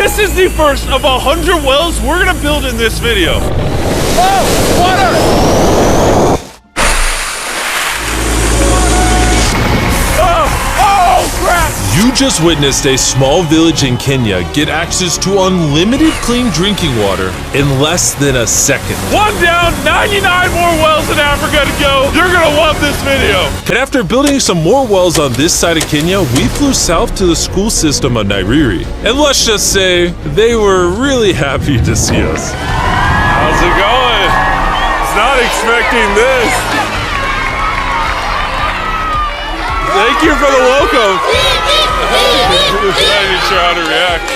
This is the first of 100 wells we're gonna build in this video. Oh, water! Oh, crap! You just witnessed a small village in Kenya get access to unlimited clean drinking water in less than a second. One down, 99 more wells in Africa to go. You're gonna love this video. And after building some more wells on this side of Kenya, we flew south to the school system of Nairiri. And let's just say, they were really happy to see us. How's it going? Was not expecting this. Thank you for the welcome. Not even sure how to react.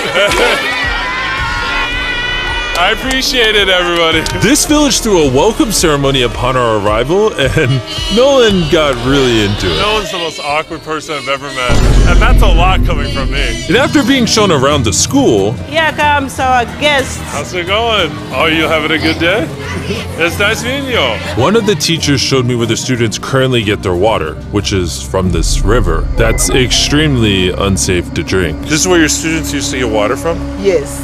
I appreciate it, everybody. This village threw a welcome ceremony upon our arrival, and Nolan got really into it. Nolan's the most awkward person I've ever met, and that's a lot coming from me. And after being shown around the school, here comes our guest. How's it going? Oh, you having a good day? It's nice meeting you. One of the teachers showed me where the students currently get their water, which is from this river. That's extremely unsafe to drink. This is where your students used to get water from? Yes.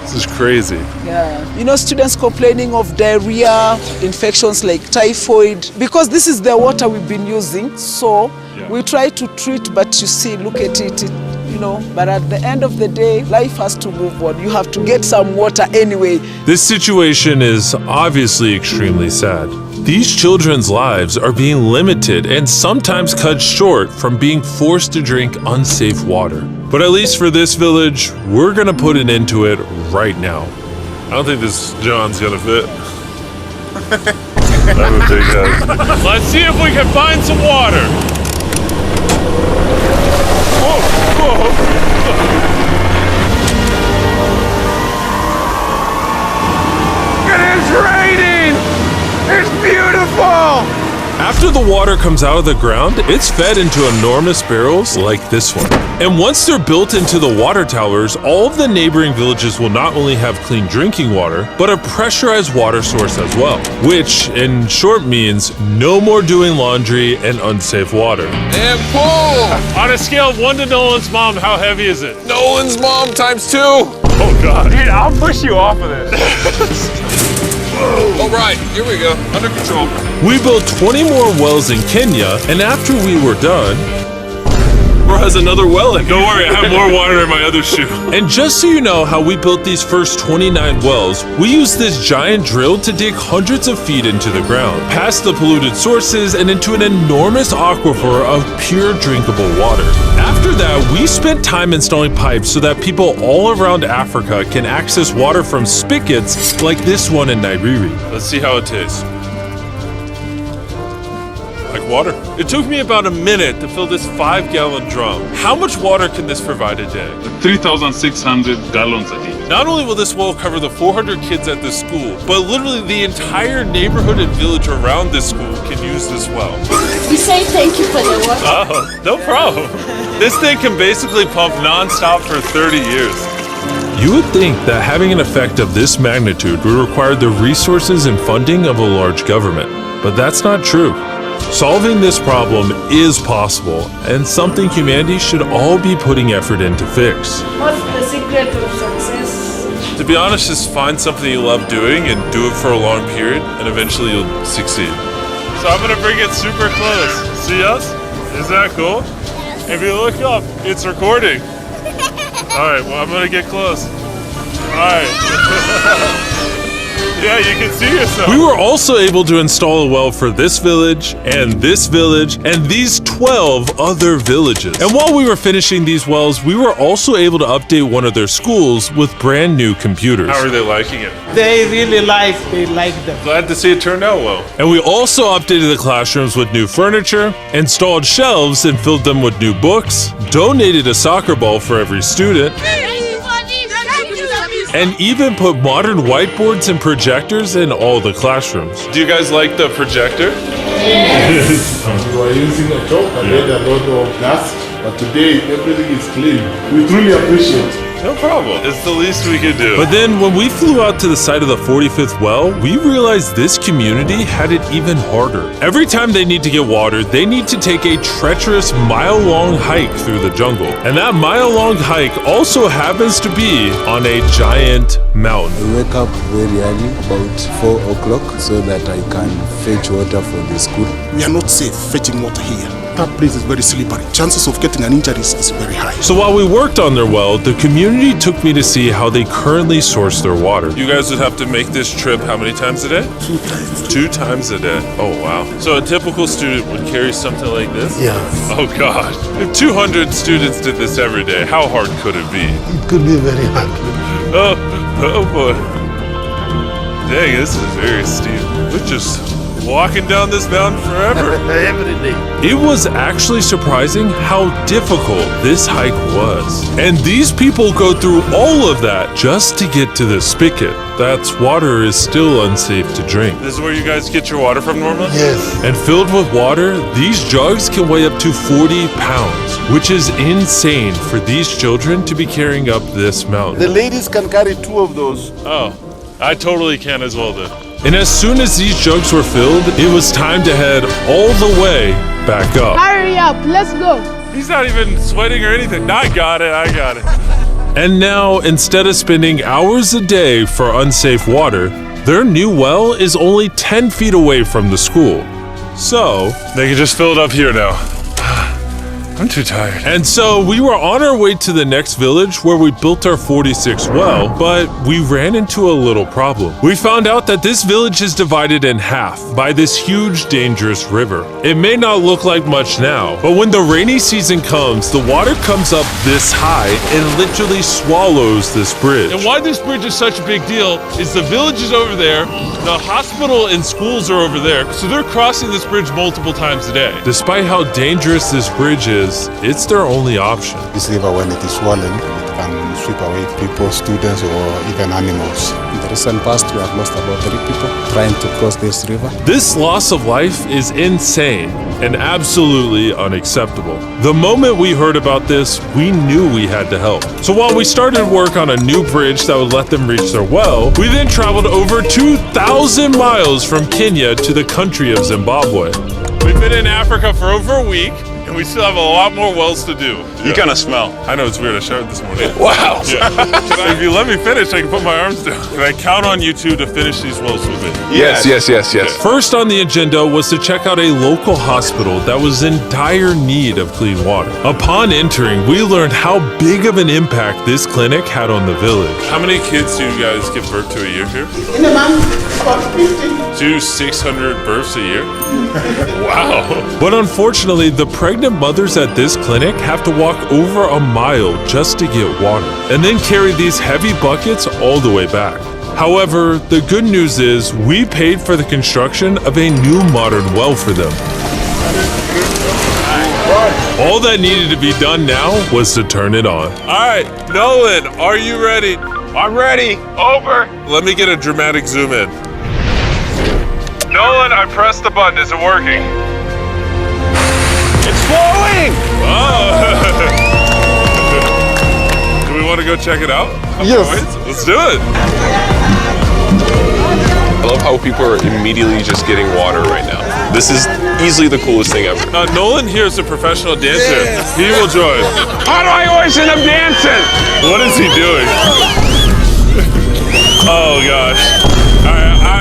This is crazy. Yeah. You know, students complaining of diarrhea, infections like typhoid, because this is the water we've been using. So we try to treat, but you see, look at it, you know, but at the end of the day, life has to move on. You have to get some water anyway. This situation is obviously extremely sad. These children's lives are being limited and sometimes cut short from being forced to drink unsafe water. But at least for this village, we're gonna put an end to it right now. I don't think this John's gonna fit. I have a big head. Let's see if we can find some water. Whoa, It is raining! It's beautiful! After the water comes out of the ground, it's fed into enormous barrels like this one. And once they're built into the water towers, all of the neighboring villages will not only have clean drinking water, but a pressurized water source as well. Which, in short, means no more doing laundry and unsafe water. And pull! On a scale of 1 to Nolan's mom, how heavy is it? Nolan's mom times 2! Oh God. Dude, I'll push you off of this. All right, here we go. Under control. We built 20 more wells in Kenya, and after we were done, Bro has another well in. Don't worry, I have more water in my other shoe. and just so you know how we built these first 29 wells, we used this giant drill to dig hundreds of feet into the ground, past the polluted sources and into an enormous aquifer of pure drinkable water. After that, we spent time installing pipes so that people all around Africa can access water from spigots like this one in Nairiri. Let's see how it tastes. Like water. It took me about a minute to fill this 5-gallon drum. How much water can this provide a day? 3,600 gallons a day. Not only will this well cover the 400 kids at this school, but literally the entire neighborhood and village around this school can use this well. We say thank you for the water. Oh, no problem. This thing can basically pump non-stop for 30 years. You would think that having an effect of this magnitude would require the resources and funding of a large government, but that's not true. Solving this problem is possible, and something humanity should all be putting effort in to fix. What's the secret of success? To be honest, just find something you love doing and do it for a long period, and eventually you'll succeed. So I'm gonna bring it super close. See us? Is that cool? Yes. If you look up, it's recording. All right, well, I'm gonna get close. All right. Yeah, you can see yourself. We were also able to install a well for this village, and these 12 other villages. And while we were finishing these wells, we were also able to update one of their schools with brand new computers. How are they liking it? They really like them. Glad to see it turned out well. And we also updated the classrooms with new furniture, installed shelves and filled them with new books, donated a soccer ball for every student, and even put modern whiteboards and projectors in all the classrooms. Do you guys like the projector? Yes. We were using a chalk and made a lot of dust, but today everything is clean. We truly appreciate it. No problem. It's the least we could do. But then when we flew out to the site of the 45th well, we realized this community had it even harder. Every time they need to get water, they need to take a treacherous mile-long hike through the jungle. And that mile-long hike also happens to be on a giant mountain. I wake up very early, about 4 o'clock, so that I can fetch water for the school. We are not safe fetching water here. That place is very slippery. Chances of getting an injury is very high. So while we worked on their well, the community took me to see how they currently source their water. You guys would have to make this trip how many times a day? 2 times. 2 times a day. Oh, wow. So a typical student would carry something like this? Yes. Oh, gosh. If 200 students did this every day, how hard could it be? It could be very hard. Oh boy. Dang, this is very steep. We're just walking down this mountain forever. Every day. It was actually surprising how difficult this hike was. And these people go through all of that just to get to the spigot. That's water is still unsafe to drink. This is where you guys get your water from normally? Yes. And filled with water, these jugs can weigh up to 40 pounds, which is insane for these children to be carrying up this mountain. The ladies can carry 2 of those. Oh, I totally can as well then. And as soon as these jugs were filled, it was time to head all the way back up. Hurry up, let's go. He's not even sweating or anything. I got it. And now, instead of spending hours a day for unsafe water, their new well is only 10 feet away from the school. So, They can just fill it up here now. I'm too tired. and so we were on our way to the next village where we built our 46th well, but we ran into a little problem. We found out that this village is divided in half by this huge, dangerous river. It may not look like much now, but when the rainy season comes, the water comes up this high and literally swallows this bridge. And why this bridge is such a big deal is the village is over there, the hospital and schools are over there, so they're crossing this bridge multiple times a day. Despite how dangerous this bridge is, it's their only option. This river, when it is swollen, it can sweep away people, students, or even animals. In the recent past, we have lost about 3 people trying to cross this river. This loss of life is insane and absolutely unacceptable. The moment we heard about this, we knew we had to help. So while we started work on a new bridge that would let them reach their well, we then traveled over 2,000 miles from Kenya to the country of Zimbabwe. We've been in Africa for over a week, and we still have a lot more wells to do. You kind of smell. I know it's weird. I showered this morning. Wow. Yeah. If you let me finish, I can put my arms down. Can I count on you two to finish these wells with me? Yes. First on the agenda was to check out a local hospital that was in dire need of clean water. Upon entering, we learned how big of an impact this clinic had on the village. How many kids do you guys give birth to a year here? In a month, about 50. Do 600 births a year? Wow. But unfortunately, the pregnant mothers at this clinic have to walk over a mile just to get water, and then carry these heavy buckets all the way back. However, the good news is we paid for the construction of a new modern well for them. All that needed to be done now was to turn it on. All right, Nolan, are you ready? I'm ready. Over. Let me get a dramatic zoom in. Nolan, I pressed the button. Is it working? It's flowing. Do we want to go check it out? Yes. Let's do it. I love how people are immediately just getting water right now. This is easily the coolest thing ever. Nolan here is a professional dancer. He will join. How do I always end up dancing? What is he doing? Oh gosh.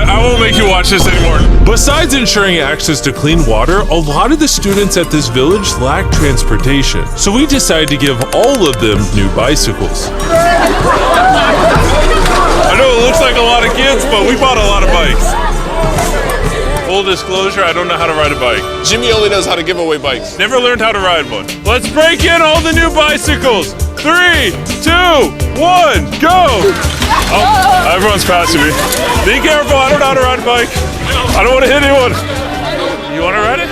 I won't make you watch this anymore. Besides ensuring access to clean water, a lot of the students at this village lack transportation. So we decided to give all of them new bicycles. I know it looks like a lot of kids, but we bought a lot of bikes. Full disclosure, I don't know how to ride a bike. Jimmy only knows how to give away bikes. Never learned how to ride one. Let's break in all the new bicycles. 3, 2, 1, go! Oh, everyone's passing me. Be careful, I don't know how to ride a bike. I don't want to hit anyone. You want to ride it?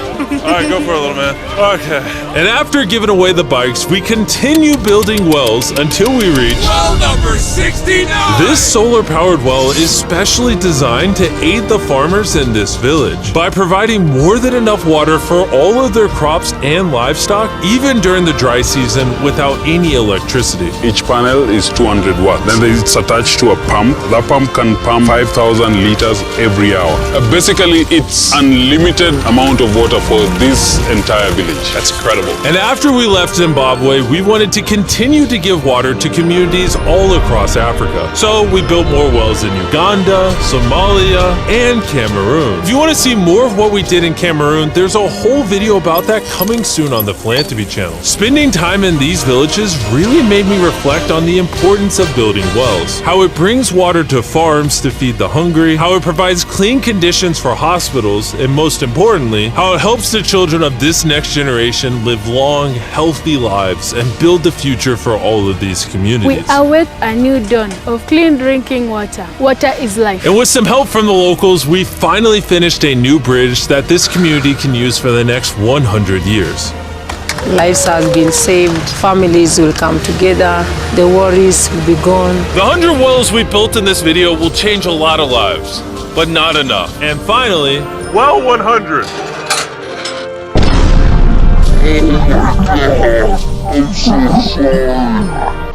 All right, go for it, little man. Okay. And after giving away the bikes, we continue building wells until we reach well number 69. This solar-powered well is specially designed to aid the farmers in this village by providing more than enough water for all of their crops and livestock, even during the dry season without any electricity. Each panel is 200 watts. Then it's attached to a pump. That pump can pump 5,000 liters every hour. Basically, it's unlimited amount of water for this entire village. That's incredible. And after we left Zimbabwe, we wanted to continue to give water to communities all across Africa. So we built more wells in Uganda, Somalia, and Cameroon. If you want to see more of what we did in Cameroon, there's a whole video about that coming soon on the Philanthropy channel. Spending time in these villages really made me reflect on the importance of building wells, how it brings water to farms to feed the hungry, how it provides clean conditions for hospitals, and most importantly, how it helps the children of this next generation live long, healthy lives and build the future for all of these communities. We await a new dawn of clean drinking water. Water is life. And with some help from the locals, we finally finished a new bridge that this community can use for the next 100 years. Lives have been saved, families will come together, the worries will be gone. The 100 wells we built in this video will change a lot of lives, but not enough. And finally, Well 100. I'm so sorry.